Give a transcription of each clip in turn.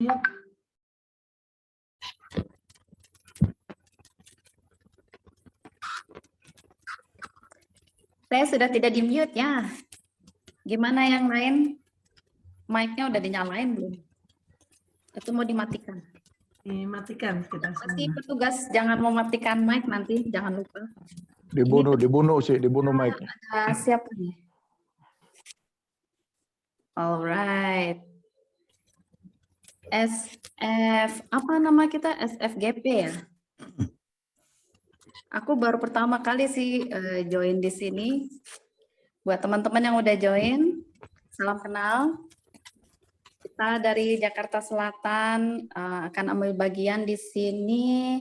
Iya. Saya sudah tidak di-mute ya. Gimana yang lain? Mic-nya udah dinyalain belum? Atau mau dimatikan? Dimatikan kita Pasti semua. petugas jangan mematikan mic nanti, jangan lupa. Dibunuh mic. Ada siapa nih? Alright. SF, apa nama kita? SFGP ya? Aku baru pertama kali sih join di sini. Buat teman-teman yang udah join, salam kenal. Kita dari Jakarta Selatan akan ambil bagian di sini.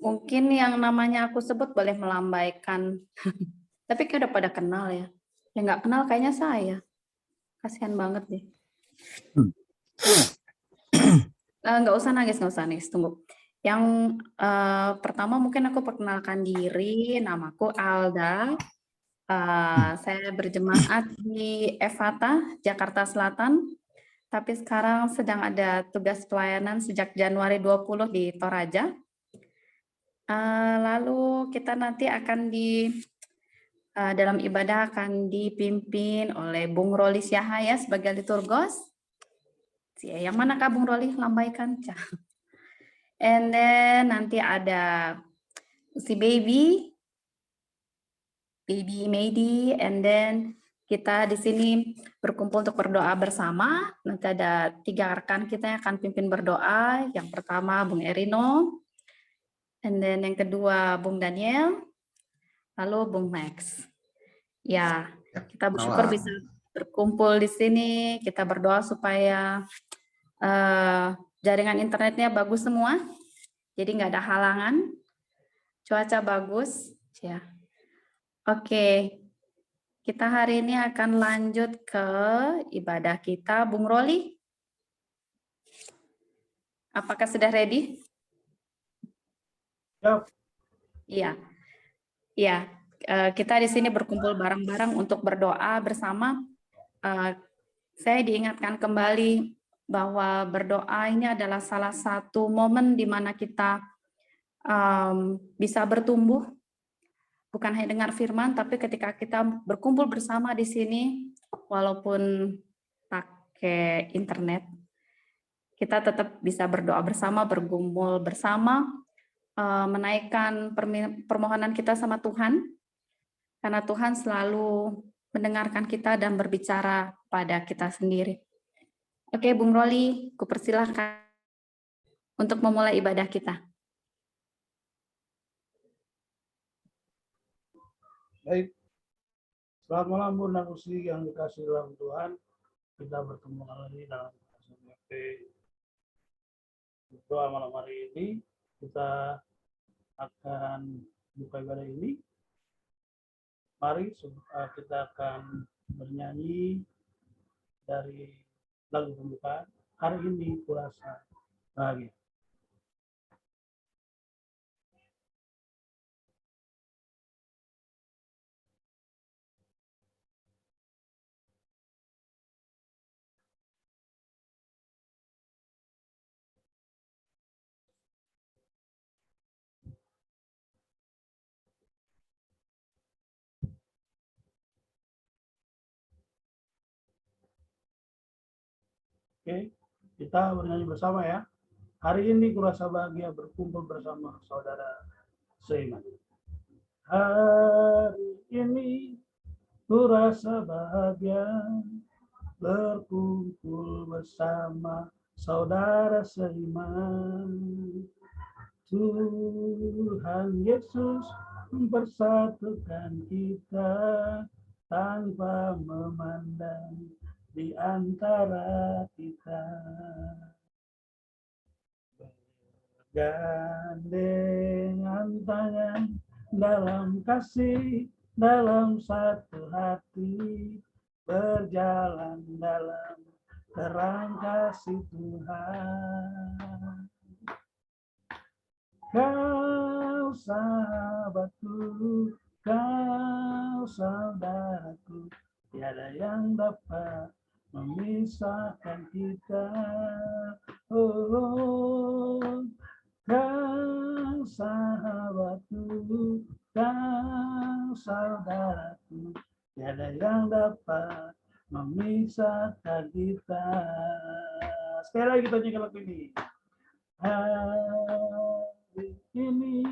Mungkin yang namanya aku sebut boleh melambaikan. Tapi kayak udah pada kenal ya. Yang nggak kenal kayaknya saya. Kasihan banget deh. Nggak usah nangis, tunggu. Yang pertama mungkin aku perkenalkan diri, namaku Alda. Saya berjemaat di Efata, Jakarta Selatan. Tapi sekarang sedang ada tugas pelayanan sejak Januari 20 di Toraja. Lalu kita nanti akan dalam ibadah akan dipimpin oleh Bung Roli Syahaya sebagai liturgos. Yang mana Kak Bung Roli? Lambaikan. And then nanti ada si Baby Medi, and then kita di sini berkumpul untuk berdoa bersama. Nanti ada 3 rekan kita yang akan pimpin berdoa. Yang pertama Bung Erino, and then yang kedua Bung Daniel, lalu Bung Max. Ya, kita bersyukur bisa berkumpul di sini. Kita berdoa supaya jaringan internetnya bagus semua. Jadi nggak ada halangan. Cuaca bagus. Ya. Oke. Kita hari ini akan lanjut ke ibadah kita. Bung Roli, apakah sudah ready? Iya. Iya. Kita di sini berkumpul bareng-bareng untuk berdoa bersama. Saya diingatkan kembali bahwa berdoa ini adalah salah satu momen di mana kita bisa bertumbuh, bukan hanya dengar firman, tapi ketika kita berkumpul bersama di sini, walaupun pakai internet, kita tetap bisa berdoa bersama, bergumul bersama, menaikkan permohonan kita sama Tuhan, karena Tuhan selalu mendengarkan kita dan berbicara pada kita sendiri. Oke, Bung Roli, kupersilahkan untuk memulai ibadah kita. Baik, selamat malam Bunda Nakusi yang dikasih dalam Tuhan. Kita bertemu lagi dalam SMFP doa malam hari ini. Kita akan buka ibadah ini. Mari kita akan bernyanyi dari lagu pembukaan. Hari ini kurasa bahagia. Oke, kita bernyanyi bersama ya. Hari ini kurasa bahagia berkumpul bersama saudara seiman. Hari ini kurasa bahagia berkumpul bersama saudara seiman. Tuhan Yesus mempersatukan kita tanpa memandang di antara kita. Bergandengan tangan dalam kasih, dalam satu hati, berjalan dalam terang kasih Tuhan. Kau sahabatku, kau saudaraku, tiada yang dapat memisahkan kita. kau sahabatku, kau saudaraku, tiada yang dapat memisahkan kita. Sekali lagi kita nyanyi lagu ini. Hari ini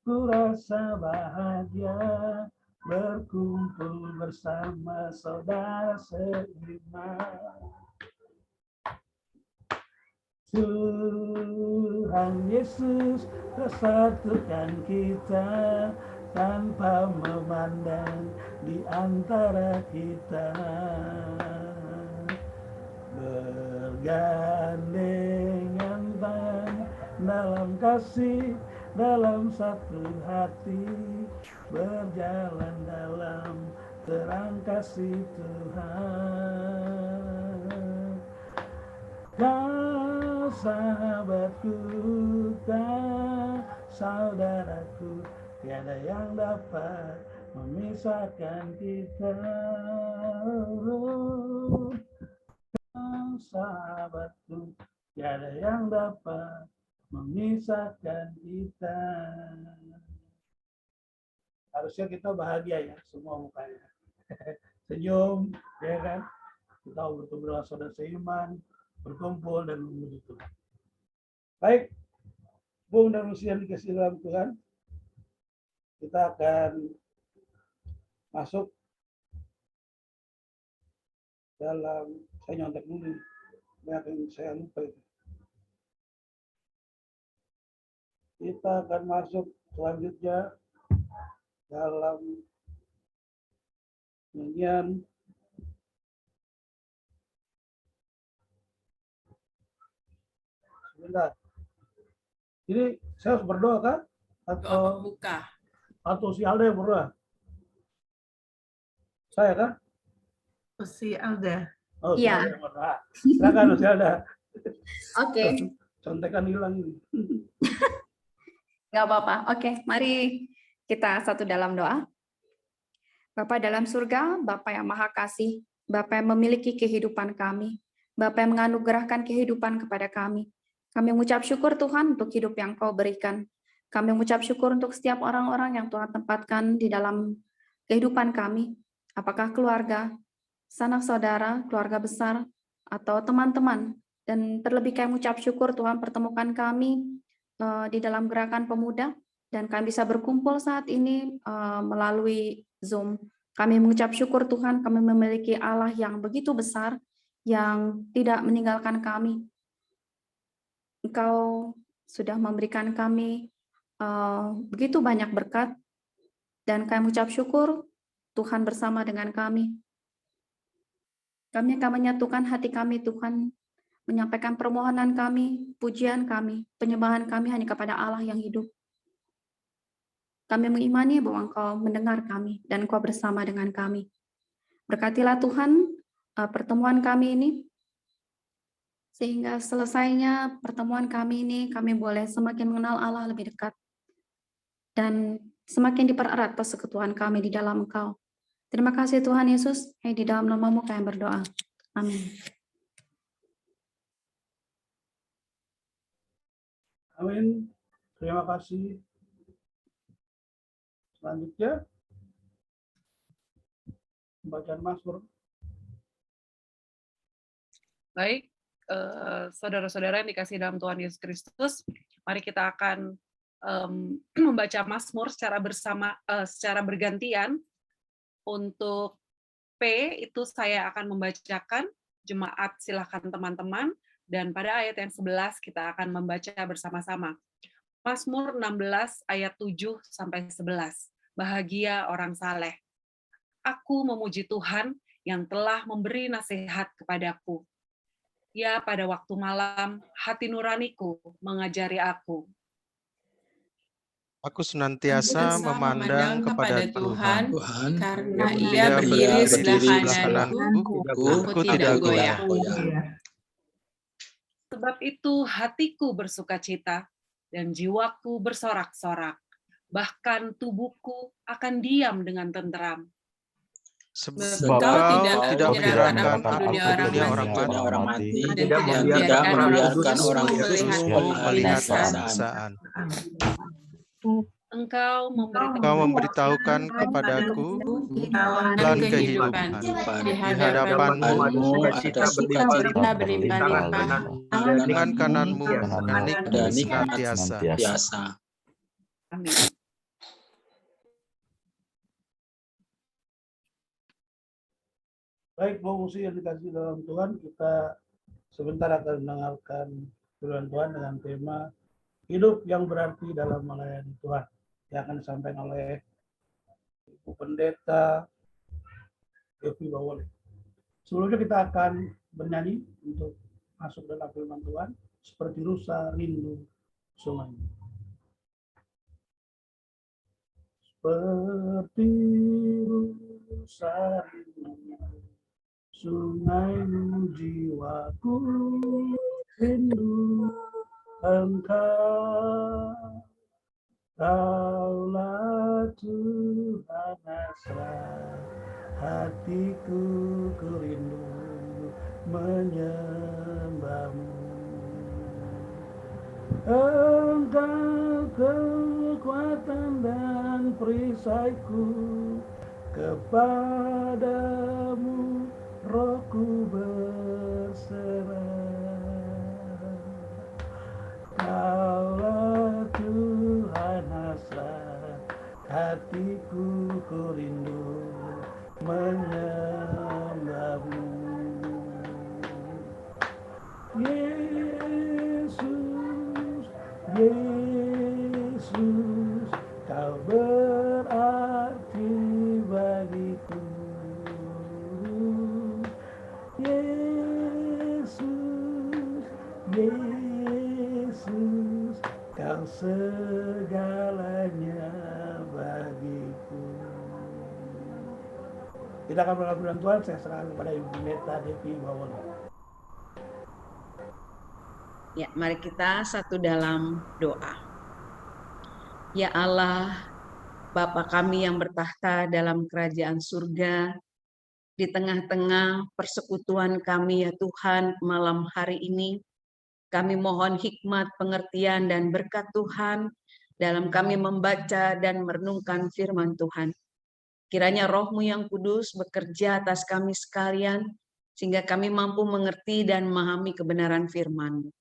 ku rasa bahagia berkumpul bersama saudara seiman. Tuhan Yesus persatukan kita tanpa memandang di antara kita. Bergandengan tangan dalam kasih, dalam satu hati, berjalan dalam terang kasih Tuhan. Kau sahabatku, kau saudaraku, tiada yang dapat memisahkan kita. Kau sahabatku, tiada yang dapat memisahkan kita. Harusnya kita bahagia ya, semua mukanya. Senyum, ya kan? Kita bertemu dengan saudara seiman, berkumpul dan memuji Tuhan. Baik, Bung dan Lucian dikasih dalam Tuhan, kita akan masuk dalam, saya nyontek dulu, banyak yang saya lupa itu. Kita akan masuk selanjutnya dalam nyanyian sebentar. Ini saya harus berdoa kan? Atau si Alda yang berdoa? Saya kan? Si Alda. Oh, si Iya. Alda yang berdoa. Silakan si Alda. Oke, Contekan hilang ini. nggak apa-apa. Oke, mari kita satu dalam doa. Bapa dalam surga, Bapa yang Maha Kasih, Bapa yang memiliki kehidupan kami, Bapa yang menganugerahkan kehidupan kepada kami. Kami mengucap syukur Tuhan untuk hidup yang Kau berikan. Kami mengucap syukur untuk setiap orang-orang yang Tuhan tempatkan di dalam kehidupan kami. Apakah keluarga, sanak saudara, keluarga besar, atau teman-teman. Dan terlebih kami mengucap syukur Tuhan pertemukan kami di dalam gerakan pemuda. Dan kami bisa berkumpul saat ini melalui Zoom. Kami mengucap syukur Tuhan, kami memiliki Allah yang begitu besar, yang tidak meninggalkan kami. Engkau sudah memberikan kami begitu banyak berkat, dan kami mengucap syukur Tuhan bersama dengan kami. Kami akan menyatukan hati kami Tuhan, menyampaikan permohonan kami, pujian kami, penyembahan kami hanya kepada Allah yang hidup. Kami mengimani bahwa Engkau mendengar kami dan Engkau bersama dengan kami. Berkatilah Tuhan pertemuan kami ini, sehingga selesainya pertemuan kami ini, kami boleh semakin mengenal Allah lebih dekat, dan semakin dipererat persekutuan kami di dalam Engkau. Terima kasih Tuhan Yesus, di dalam nama-Mu kami berdoa. Amin. Amin. Terima kasih. Selanjutnya, bacaan Mazmur. Baik, saudara-saudara yang dikasih dalam Tuhan Yesus Kristus, mari kita akan membaca Mazmur secara bergantian. Untuk P itu saya akan membacakan, jemaat silakan teman-teman, dan pada ayat yang 11 kita akan membaca bersama-sama. Mazmur 16 ayat 7 sampai 11. Bahagia orang saleh. Aku memuji Tuhan yang telah memberi nasihat kepadaku. Ya, pada waktu malam, hati nuraniku mengajari aku. Aku senantiasa memandang kepada Tuhan, karena yang Ia berdiri sebelah kananku, aku tidak goyah. Sebab itu hatiku bersukacita dan jiwaku bersorak-sorak. Bahkan tubuhku akan diam dengan tenteram. Sebab Engkau tidak menyerahkan aku aku ke dunia orang mati, dan tidak membiarkan orang kudus sungguh melihat siksaan. siksaan. Engkau Kau memberitahukan kepadaku jalan kehidupan. Di Di hadapanmu ada sukacita berlimpah-limpah dengan kananmu dan nikmat nikmat senantiasa. biasa. Amin. Baik, pengungsi yang dikasih dalam Tuhan, kita sebentar akan mendengarkan firman Tuhan dengan tema hidup yang berarti dalam melayani Tuhan yang akan disampaikan oleh Ibu Pendeta Evi Bawole. Sebelumnya kita akan bernyanyi untuk masuk dalam firman Tuhan seperti rusa rindu sungai. Seperti rusa rindu sungai jiwaku rindu Engkau, Kaulah Tuhan hasrat hatiku kerindu menyembahmu. Engkau kekuatan dan perisaiku, kepadamu rohku berserah. Kaulah Tuhan hasrat hatiku rindu menyembahmu. Yesus, Yesus, kau berarti bagiku. Yesus, Yesus, kau segalanya bagiku. Kita akan mendengar Tuhan, saya serahkan kepada Ibu Pendeta Evi Bawole. Ya, mari kita satu dalam doa. Ya Allah, Bapa kami yang bertahta dalam kerajaan surga, di tengah-tengah persekutuan kami ya Tuhan malam hari ini, kami mohon hikmat, pengertian, dan berkat Tuhan dalam kami membaca dan merenungkan firman Tuhan. Kiranya Roh-Mu yang kudus bekerja atas kami sekalian, sehingga kami mampu mengerti dan memahami kebenaran firman-Mu.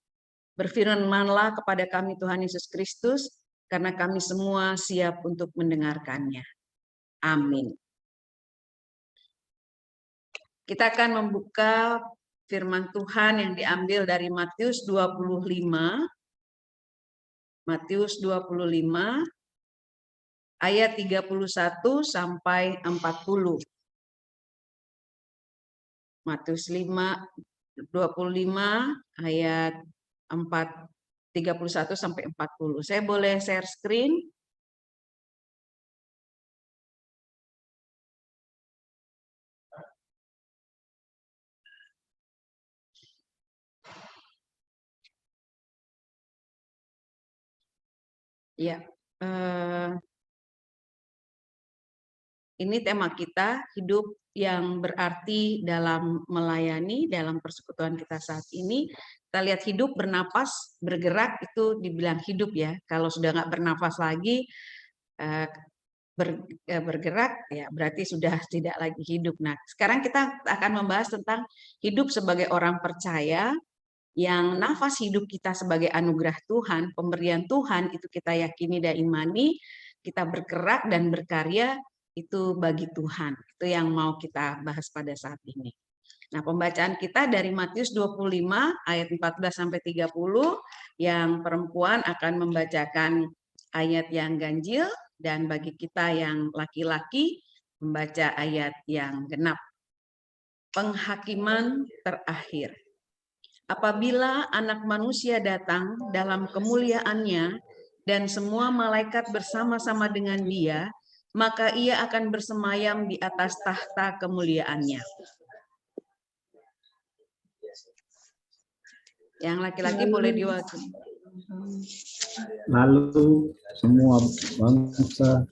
Berfirmanlah kepada kami Tuhan Yesus Kristus, karena kami semua siap untuk mendengarkannya. Amin. Kita akan membuka firman Tuhan yang diambil dari Matius 25. Matius 25 ayat 31 sampai 40. Matius 25 ayat 31 sampai 40. Saya boleh share screen? Ya, ini tema kita, hidup yang berarti dalam melayani, dalam persekutuan kita saat ini. Kita lihat hidup, bernapas, bergerak, itu dibilang hidup ya. Kalau sudah nggak bernapas lagi, bergerak, ya berarti sudah tidak lagi hidup. Nah, sekarang kita akan membahas tentang hidup sebagai orang percaya, yang nafas hidup kita sebagai anugerah Tuhan, pemberian Tuhan, itu kita yakini dan imani, kita bergerak dan berkarya, itu bagi Tuhan. Itu yang mau kita bahas pada saat ini. Nah, pembacaan kita dari Matius 25 ayat 14 sampai 30, yang perempuan akan membacakan ayat yang ganjil, dan bagi kita yang laki-laki membaca ayat yang genap. Penghakiman terakhir. Apabila Anak Manusia datang dalam kemuliaannya dan semua malaikat bersama-sama dengan Dia, maka Ia akan bersemayam di atas tahta kemuliaannya. Yang laki-laki boleh diwakili. Lalu semua bangsa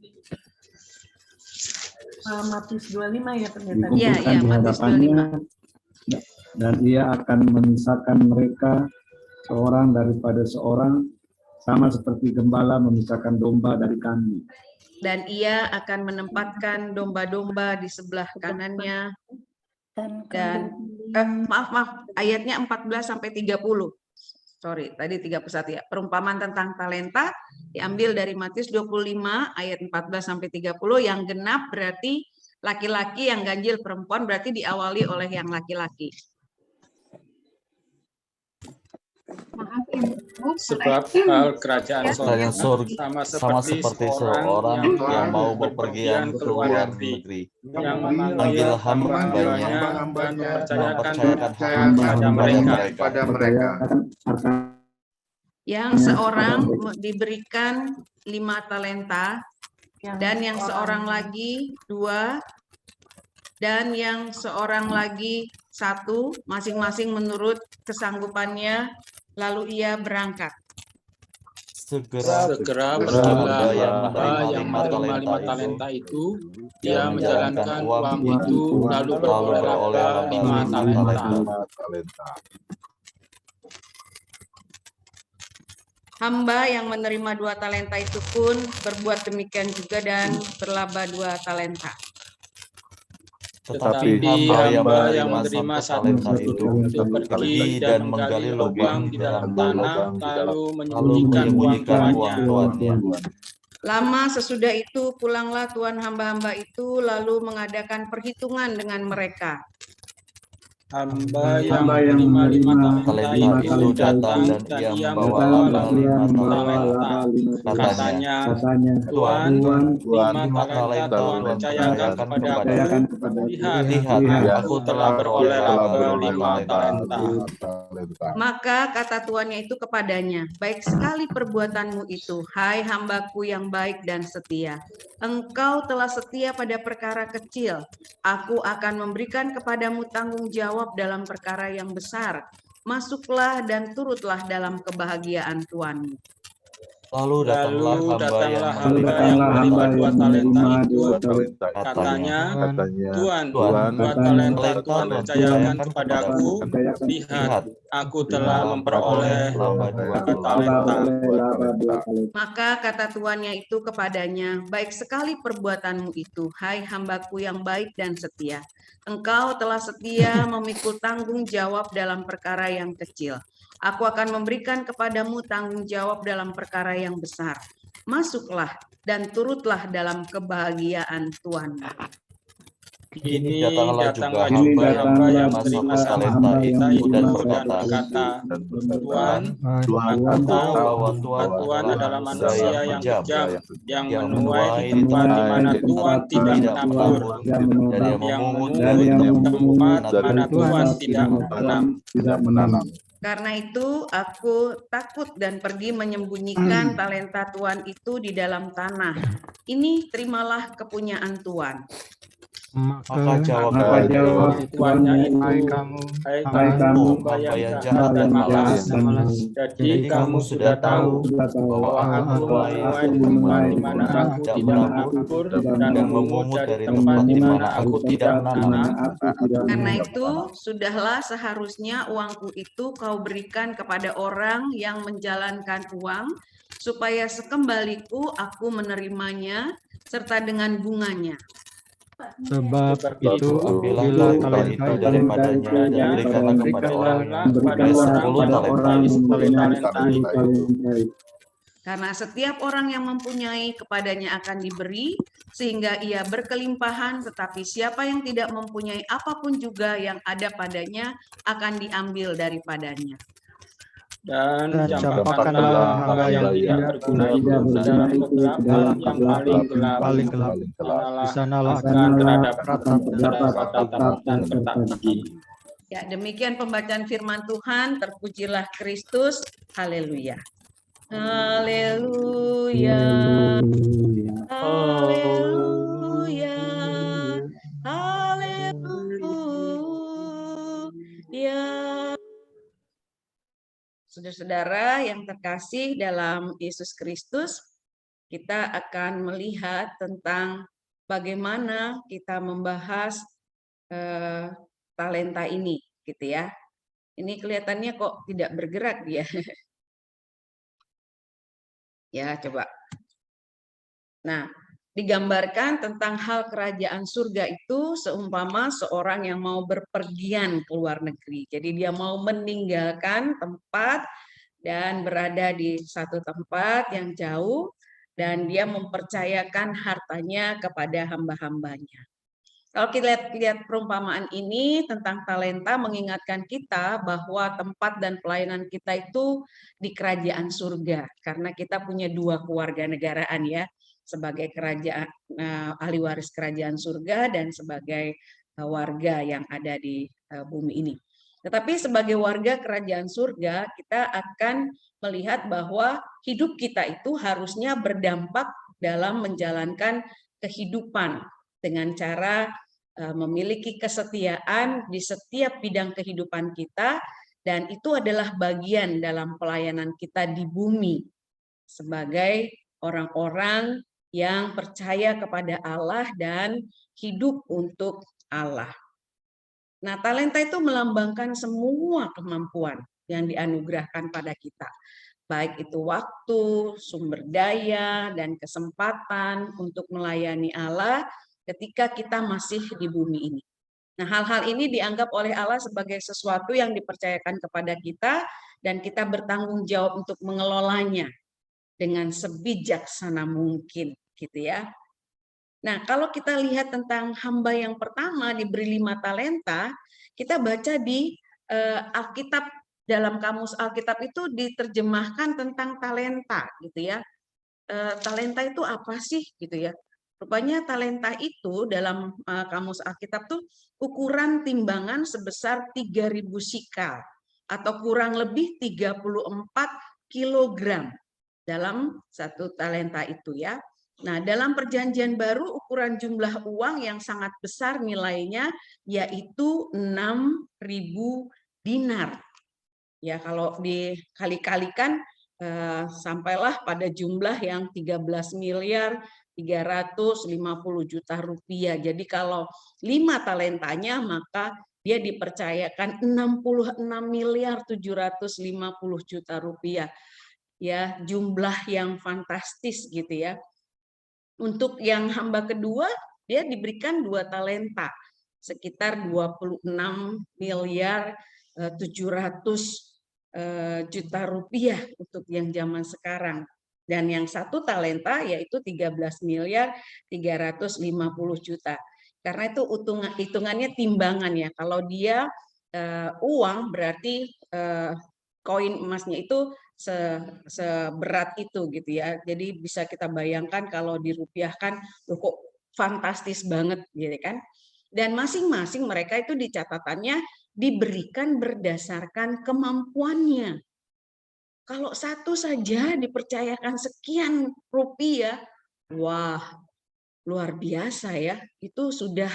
Matius 25 ya pendeta. Iya, dikumpulkan iya, di Matius hadapannya, dan ia akan memisahkan mereka seorang daripada seorang, sama seperti gembala memisahkan domba dari kambing. Dan ia akan menempatkan domba-domba di sebelah kanannya. Dan maaf, ayatnya 14 sampai 30. Sorry, tadi 31 ya. Perumpamaan tentang talenta diambil dari Matius 25 ayat 14 sampai 30, yang genap berarti laki-laki, yang ganjil perempuan berarti diawali oleh yang laki-laki. Sebab hal kerajaan sorga sama seperti seorang yang mau bepergian ke luar negeri, yang memanggil hamba-hambanya dan mempercayakan kepada mereka. Yang seorang diberikan 5 talenta, dan yang seorang lagi 2, dan yang seorang lagi 1, masing-masing menurut kesanggupannya, lalu ia berangkat. Segera pergilah hamba yang menerima 5 talenta itu, dia menjalankan uang itu, lalu beroleh 5 talenta. Hamba yang menerima 2 talenta itu pun berbuat demikian juga dan berlaba 2 talenta. Tetapi hamba yang menerima 1 talenta itu pergi dan menggali lubang di dalam tanah, lalu menyembunyikan uang tuannya. Lama sesudah itu pulanglah tuan hamba-hamba itu, lalu mengadakan perhitungan dengan mereka. Hamba yang menerima 5 talenta itu datang dan ia membawa laba 5 talenta. Katanya, Tuan, 5 talenta Tuhan percayakan kepadaku. Lihat, aku telah beroleh laba 5 talenta. Maka kata tuannya itu kepadanya, baik sekali perbuatanmu itu, hai hambaku yang baik dan setia. Engkau telah setia pada perkara kecil, aku akan memberikan kepadamu tanggung jawab dalam perkara yang besar. Masuklah dan turutlah dalam kebahagiaan Tuanmu. Lalu datanglah hamba yang menerima 2 talenta itu. Katanya, Tuan, 2 talenta Tuhan percayakan kepadaku. Lihat, aku telah memperoleh laba 2 talenta. Maka kata tuannya itu kepadanya, baik sekali perbuatanmu itu, hai hambaku yang baik dan setia. Engkau telah setia memikul tanggung jawab dalam perkara yang kecil. Aku akan memberikan kepadamu tanggung jawab dalam perkara yang besar. Masuklah dan turutlah dalam kebahagiaan Tuhanmu. Kini datanglah juga hamba yang menerima 1 talenta itu dan berkata, Tuan, aku tahu bahwa Tuan adalah manusia yang kejam, yang menuai di tempat di mana Tuan tidak menabur, dan yang memungut dari tempat mana Tuan tidak menanam. Karena itu aku takut dan pergi menyembunyikan talenta Tuan itu di dalam tanah. Ini terimalah kepunyaan Tuan. Maka jawab tuannya itu, hai kamu hamba yang jahat dan malas. Jadi kamu sudah tahu bahwa aku menuai di tempat di mana aku tidak menabur dan memungut dari tempat di mana aku tidak menanam. Karena itu sudahlah seharusnya uangku itu kau berikan kepada orang yang menjalankan uang, supaya sekembaliku aku menerimanya serta dengan bunganya. Sebab itu ambillah talenta itu daripadanya dan berikanlah kepada orang yang mempunyai 10 talenta itu. Karena setiap orang yang mempunyai kepadanya akan diberi, sehingga ia berkelimpahan, tetapi siapa yang tidak mempunyai apapun juga yang ada padanya akan diambil daripadanya. Dan campakkanlah hamba yang tidak berguna itu ke dalam kegelapan yang paling gelap. Di sanalah akan terdapat ratap dan pertagi. Ya, demikian pembacaan firman Tuhan. Terpujilah Kristus. Haleluya. Haleluya. Haleluya. Haleluya. Saudara-saudara yang terkasih dalam Yesus Kristus, kita akan melihat tentang bagaimana kita membahas talenta ini, gitu ya. Ini kelihatannya kok tidak bergerak dia. Ya, coba. Nah, digambarkan tentang hal kerajaan surga itu seumpama seorang yang mau berpergian ke luar negeri. Jadi dia mau meninggalkan tempat dan berada di satu tempat yang jauh, dan dia mempercayakan hartanya kepada hamba-hambanya. Kalau kita lihat perumpamaan ini tentang talenta, mengingatkan kita bahwa tempat dan pelayanan kita itu di kerajaan surga, karena kita punya dua kewarganegaraan ya, sebagai kerajaan ahli waris kerajaan surga dan sebagai warga yang ada di bumi ini. Tetapi sebagai warga kerajaan surga, kita akan melihat bahwa hidup kita itu harusnya berdampak dalam menjalankan kehidupan dengan cara memiliki kesetiaan di setiap bidang kehidupan kita, dan itu adalah bagian dalam pelayanan kita di bumi sebagai orang-orang yang percaya kepada Allah dan hidup untuk Allah. Nah, talenta itu melambangkan semua kemampuan yang dianugerahkan pada kita, baik itu waktu, sumber daya, dan kesempatan untuk melayani Allah ketika kita masih di bumi ini. Nah, hal-hal ini dianggap oleh Allah sebagai sesuatu yang dipercayakan kepada kita, dan kita bertanggung jawab untuk mengelolanya dengan sebijaksana mungkin, gitu ya. Nah, kalau kita lihat tentang hamba yang pertama diberi 5 talenta, kita baca di Alkitab, dalam kamus Alkitab itu diterjemahkan tentang talenta, gitu ya. Talenta itu apa sih, gitu ya? Rupanya talenta itu dalam kamus Alkitab tuh ukuran timbangan sebesar 3.000 sikal atau kurang lebih 34 kilogram dalam satu talenta itu ya. Nah, dalam perjanjian baru ukuran jumlah uang yang sangat besar nilainya yaitu 6.000 dinar. Ya, kalau dikali-kalikan sampailah pada jumlah yang 13.350.000.000 rupiah. Jadi kalau 5 talentanya maka dia dipercayakan 66.750.000.000 rupiah. Ya, jumlah yang fantastis gitu ya. Untuk yang hamba kedua dia diberikan 2 talenta sekitar 26.700.000.000 rupiah untuk yang zaman sekarang, dan yang 1 talenta yaitu 13.350.000.000. Karena itu hitungannya timbangan ya. Kalau dia uang berarti koin emasnya itu seberat itu gitu ya. Jadi bisa kita bayangkan kalau dirupiahkan kok fantastis banget gitu kan. Dan masing-masing mereka itu di catatannya diberikan berdasarkan kemampuannya. Kalau satu saja dipercayakan sekian rupiah, wah luar biasa ya. Itu sudah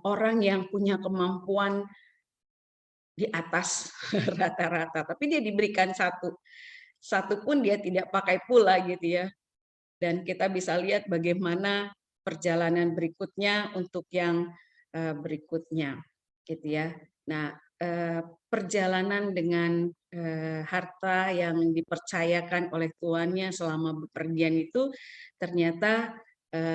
orang yang punya kemampuan di atas rata-rata. Tapi dia diberikan satu pun dia tidak pakai pula gitu ya. Dan kita bisa lihat bagaimana perjalanan berikutnya untuk yang berikutnya gitu ya. Nah, perjalanan dengan harta yang dipercayakan oleh tuannya selama bepergian itu ternyata